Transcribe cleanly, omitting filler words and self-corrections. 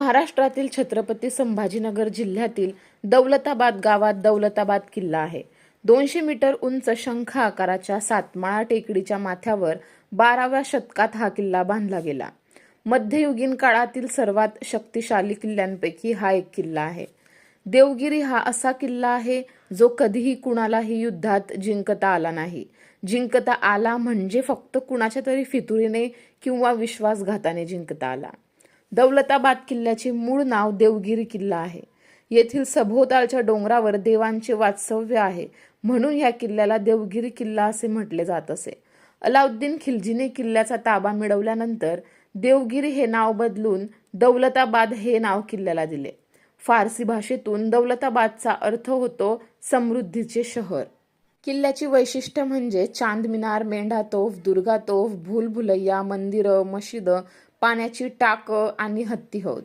महाराष्ट्रातील छत्रपती संभाजीनगर जिल्ह्यातील दौलताबाद गावात दौलताबाद किल्ला आहे. 200 मीटर उंच शंख आकाराच्या सातमाळा टेकडीच्या माथ्यावर 12व्या शतकात हा किल्ला बांधला गेला. मध्ययुगीन काळातील सर्वात शक्तिशाली किल्ल्यांपैकी हा एक किल्ला आहे. देवगिरी हा असा किल्ला आहे जो कधीही कुणालाही युद्धात जिंकता आला नाही. जिंकता आला म्हणजे फक्त कुणाच्या तरी फितुरीने किंवा विश्वासघाताने जिंकता आला. दौलताबाद किल्ल्याचे मूळ नाव देवगिरी किल्ला आहे. येथील सभोवतालच्या डोंगरावर देवांचे वास्तव्य आहे, म्हणून या किल्ल्याला देवगिरी किल्ला असे म्हटले जात असे. अलाउद्दीन खिलजीने किल्ल्याचा ताबा मिळवल्यानंतर देवगिरी हे नाव बदलून दौलताबाद हे नाव किल्ल्याला दिले. फारसी भाषेतून दौलताबादचा अर्थ होतो समृद्धीचे शहर. किल्ल्याची वैशिष्ट्य म्हणजे चांद मिनार, मेंढा तोफ, दुर्गा तोफ, भूलभुलैया, मंदिरं, मशिद, पाण्याची टाकं आणि हत्ती हौद.